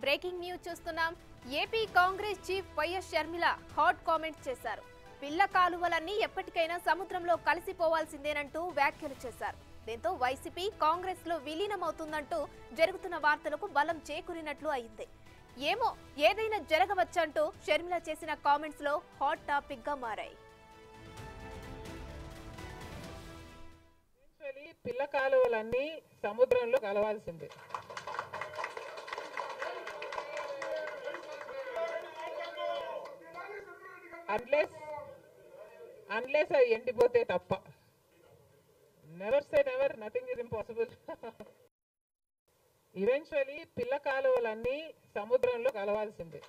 Breaking news చూస్తున్నాం. AP Congress chief YS Sharmila hot comments చేశారు. పిల్ల కాలువలన్నీ ఎప్పటికైనా సముద్రంలో కలిసిపోవాల్సిందేనంటూ వ్యాఖ్యలు చేశారు. దీంతో వైసీపీ కాంగ్రెస్ లో విలీనమవుతుందంటూ జరుగుతున్న వార్తలకు బలం చేకూరినట్లు అయింది. ఏమో ఏదైనా జరగవచ్చంటూ షర్మిల చేసిన కామెంట్స్ లో హాట్ టాపిక్ గా మారాయి. పిల్ల కాలువలన్నీ సముద్రంలో కలవాల్సిందే. అన్లెస్ అవి ఎండిపోతే తప్ప. Never say never, nothing is impossible. Eventually పిల్ల కాలువలన్నీ సముద్రంలో కలవాల్సిందే.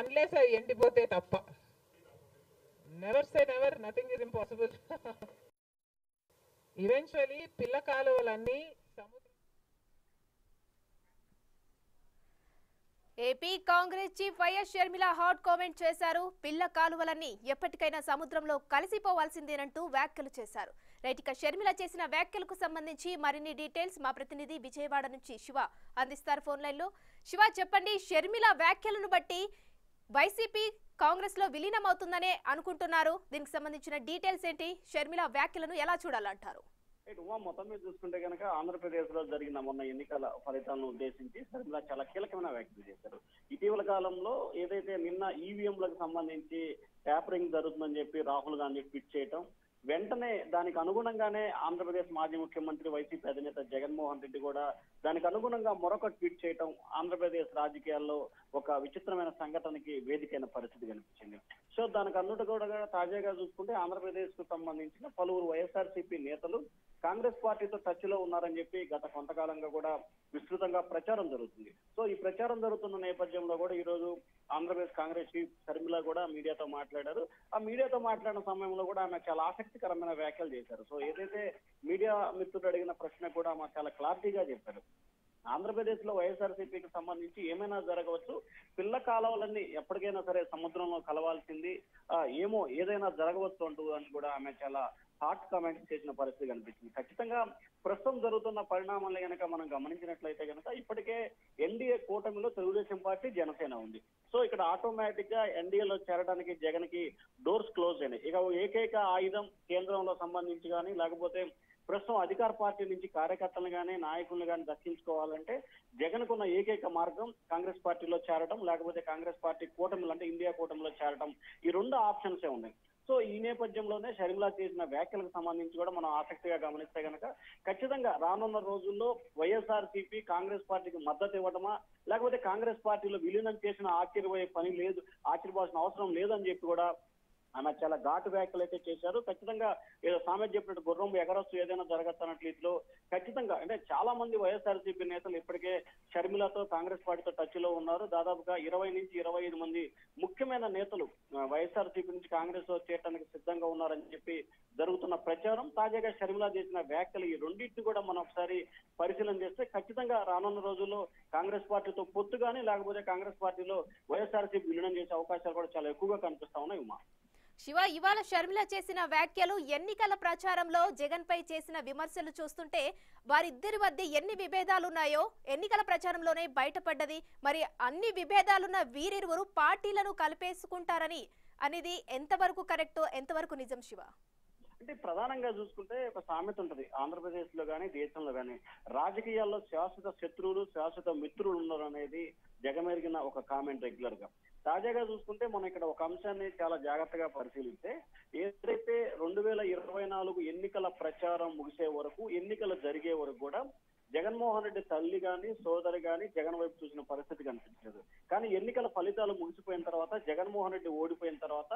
అన్లెస్ అవి ఎండిపోతే తప్ప. Never say never, nothing is impossible. Eventually పిల్ల కాలువలన్నీ AP Congress chief YS Sharmila hot comment చేశారు. పిల్ల కాలువలన్నీ ఎప్పటికైనా సముద్రంలో కలిసిపోవాల్సిందేనంటూ వ్యాఖ్యలు చేశారు. రైట్, షర్మిల చేసిన వ్యాఖ్యలకు సంబంధించి మరిన్ని డీటెయిల్స్ మా ప్రతినిధి విజయవాడ నుంచి శివ అందిస్తారు ఫోన్ లైన్ లో. శివ, చెప్పండి, షర్మిల వ్యాఖ్యలను బట్టి వైసీపీ కాంగ్రెస్ లో విలీనం అవుతుందనే అనుకుంటున్నారు. దీనికి సంబంధించిన డీటెయిల్స్ ఏంటి? షర్మిల వ్యాఖ్యలను ఎలా చూడాలంటారు? మొత్తం మీద చూసుకుంటే కనుక ఆంధ్రప్రదేశ్ లో జరిగిన మొన్న ఎన్నికల ఫలితాలను ఉద్దేశించి షర్మిల చాలా కీలకమైన వ్యాఖ్యలు చేశారు. ఇటీవల కాలంలో ఏదైతే నిన్న ఈవీఎంలకు సంబంధించి ట్యాపరింగ్ జరుగుతుందని చెప్పి రాహుల్ గాంధీ ట్వీట్ చేయటం, వెంటనే దానికి అనుగుణంగానే ఆంధ్రప్రదేశ్ మాజీ ముఖ్యమంత్రి వైసీపీ అధినేత జగన్మోహన్ రెడ్డి కూడా దానికి అనుగుణంగా మరొక ట్వీట్ చేయటం ఆంధ్రప్రదేశ్ రాజకీయాల్లో ఒక విచిత్రమైన సంఘటనకి వేదికైన పరిస్థితి కనిపించింది. సో దానికి అన్నిటి కూడా తాజాగా చూసుకుంటే ఆంధ్రప్రదేశ్ కు సంబంధించిన పలువురు వైఎస్ఆర్సీపీ నేతలు కాంగ్రెస్ పార్టీతో టచ్ లో ఉన్నారని చెప్పి గత కొంతకాలంగా కూడా విస్తృతంగా ప్రచారం జరుగుతుంది. సో ఈ ప్రచారం జరుగుతున్న నేపథ్యంలో కూడా ఈ రోజు ఆంధ్రప్రదేశ్ కాంగ్రెస్ చీఫ్ షర్మిల కూడా మీడియాతో మాట్లాడారు. ఆ మీడియాతో మాట్లాడిన సమయంలో కూడా ఆమె చాలా ఆసక్తికరమైన వ్యాఖ్యలు చేశారు. సో ఏదైతే మీడియా మిత్రుడు అడిగిన ప్రశ్న కూడా ఆమె చాలా క్లారిటీగా చెప్పారు. ఆంధ్రప్రదేశ్ లో వైఎస్ఆర్సీపీకి సంబంధించి ఏమైనా జరగవచ్చు, పిల్ల కాలువలన్నీ ఎప్పటికైనా సరే సముద్రంలో కలవాల్సింది, ఏమో ఏదైనా జరగవచ్చు అంటూ అని కూడా ఆమె చాలా హాట్ కామెంట్స్ చేసిన పరిస్థితి కనిపించింది. ఖచ్చితంగా ప్రస్తుతం జరుగుతున్న పరిణామాలు కనుక మనం గమనించినట్లయితే కనుక ఇప్పటికే ఎన్డీఏ కూటమిలో తెలుగుదేశం పార్టీ, జనసేన ఉంది. సో ఇక్కడ ఆటోమేటిక్ గా ఎన్డీఏలో చేరడానికి జగన్ కి డోర్స్ క్లోజ్ అయినాయి. ఇక ఏకైక ఆయుధం కేంద్రంలో సంబంధించి కానీ లేకపోతే ప్రస్తుతం అధికార పార్టీ నుంచి కార్యకర్తలను కానీ నాయకులను కానీ దక్కించుకోవాలంటే జగన్ కున్న ఏకైక మార్గం కాంగ్రెస్ పార్టీలో చేరడం, లేకపోతే కాంగ్రెస్ పార్టీ కూటమిలో అంటే ఇండియా కూటమిలో చేరడం. ఈ రెండు ఆప్షన్సే ఉన్నాయి. సో ఈ నేపథ్యంలోనే షర్మిల చేసిన వ్యాఖ్యలకు సంబంధించి కూడా మనం ఆసక్తిగా గమనిస్తే కనుక ఖచ్చితంగా రానున్న రోజుల్లో వైఎస్ఆర్సీపీ కాంగ్రెస్ పార్టీకి మద్దతు ఇవ్వడమా, లేకపోతే కాంగ్రెస్ పార్టీలో విలీనం చేసిన ఆశ్చర్యపోయే పని లేదు, ఆశ్చర్యపోవాల్సిన అవసరం లేదని చెప్పి కూడా ఆమె చాలా ఘాటు వ్యాఖ్యలు అయితే చేశారు. ఖచ్చితంగా ఏదో సామెత చెప్పినట్టు గుర్రం ఎగరొచ్చు ఏదైనా జరగచ్చు అన్నట్లు ఖచ్చితంగా అంటే చాలా మంది వైఎస్ఆర్సీపీ నేతలు ఇప్పటికే షర్మిలతో కాంగ్రెస్ పార్టీతో టచ్ లో ఉన్నారు. దాదాపుగా 20 నుంచి 25 మంది ముఖ్యమైన నేతలు వైఎస్ఆర్సీపీ నుంచి కాంగ్రెస్ లో చేరడానికి సిద్ధంగా ఉన్నారని చెప్పి జరుగుతున్న ప్రచారం, తాజాగా షర్మిల చేసిన వ్యాఖ్యలు, ఈ రెండింటిని కూడా మనం ఒకసారి పరిశీలన చేస్తే ఖచ్చితంగా రానున్న రోజుల్లో కాంగ్రెస్ పార్టీతో పొత్తు కానీ లేకపోతే కాంగ్రెస్ పార్టీలో వైఎస్ఆర్సీపీ విలీనం చేసే అవకాశాలు కూడా చాలా ఎక్కువగా కనిపిస్తా ఉన్నాయి. ఉమా, శివ, ఇవాళ షర్మిల చేసిన వ్యాఖ్యలు ఎన్నికల ప్రచారంలో జగన్ పై చేసిన విమర్శలు చూస్తుంటే వారిద్దరి వద్ద ఎన్ని విభేదాలున్నాయో ఎన్నికల ప్రచారంలోనే బయటపడ్డది. మరి అన్ని విభేదాలున్న వీరిరువురు పార్టీలను కలిపేసుకుంటారని అనేది ఎంతవరకు కరెక్టో, ఎంతవరకు నిజం శివ? అంటే ప్రధానంగా చూసుకుంటే ఒక సామెత ఉంటది ఆంధ్రప్రదేశ్ లో కానీ దేశంలో కానీ, రాజకీయాల్లో శాశ్వత శత్రువులు శాశ్వత మిత్రులు ఉన్నారు అనేది జగమెరిగిన ఒక కామెంట్ రెగ్యులర్ గా. తాజాగా చూసుకుంటే మనం ఇక్కడ ఒక అంశాన్ని చాలా జాగ్రత్తగా పరిశీలిస్తే ఏదైతే 2024 ఎన్నికల ప్రచారం ముగిసే వరకు, ఎన్నికలు జరిగే వరకు కూడా జగన్మోహన్ రెడ్డి తల్లి గాని సోదరి గాని జగన్ వైపు చూసిన పరిస్థితి కనిపించలేదు. కానీ ఎన్నికల ఫలితాలు ముగిసిపోయిన తర్వాత, జగన్మోహన్ రెడ్డి ఓడిపోయిన తర్వాత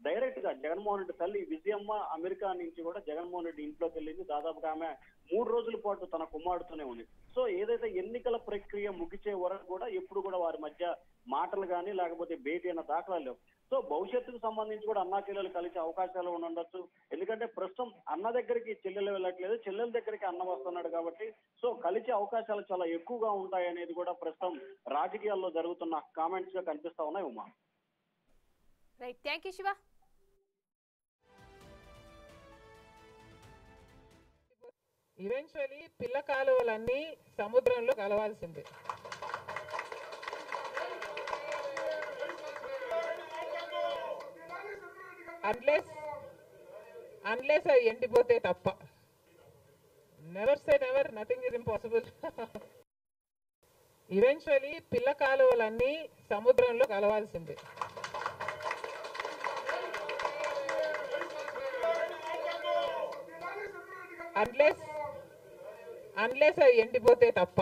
డైరెక్ట్ గా జగన్మోహన్ రెడ్డి తల్లి విజయమ్మ అమెరికా నుంచి కూడా జగన్మోహన్ రెడ్డి ఇంట్లోకి వెళ్ళింది. దాదాపుగా ఆమె 3 రోజుల పాటు తన కుమారుతోనే ఉంది. సో ఏదైతే ఎన్నికల ప్రక్రియ ముగిసే వరకు కూడా ఎప్పుడు కూడా వారి మధ్య మాటలు కానీ లేకపోతే భేటీ అయిన దాఖలాలు లేవు. సో భవిష్యత్తుకు సంబంధించి కూడా అన్నా చెల్లెలు కలిసే అవకాశాలు ఉండొచ్చు. ఎందుకంటే ప్రస్తుతం అన్న దగ్గరికి చెల్లెలు వెళ్ళట్లేదు, చెల్లెల దగ్గరికి అన్న వస్తున్నాడు కాబట్టి సో కలిసే అవకాశాలు చాలా ఎక్కువగా ఉంటాయి అనేది కూడా ప్రస్తుతం రాజకీయాల్లో జరుగుతున్న కామెంట్స్ గా కనిపిస్తా ఉన్నాయి. Uma, right, thank you Shiva. Eventually పిల్ల కాలువలన్నీ సముద్రంలో కలవాల్సిందే. అన్లెస్ అవి ఎండిపోతే తప్ప. Never say never, nothing is impossible. Eventually పిల్ల కాలువలన్నీ సముద్రంలో కలవాల్సిందే. అన్లెస్ అవి ఎండిపోతే తప్ప.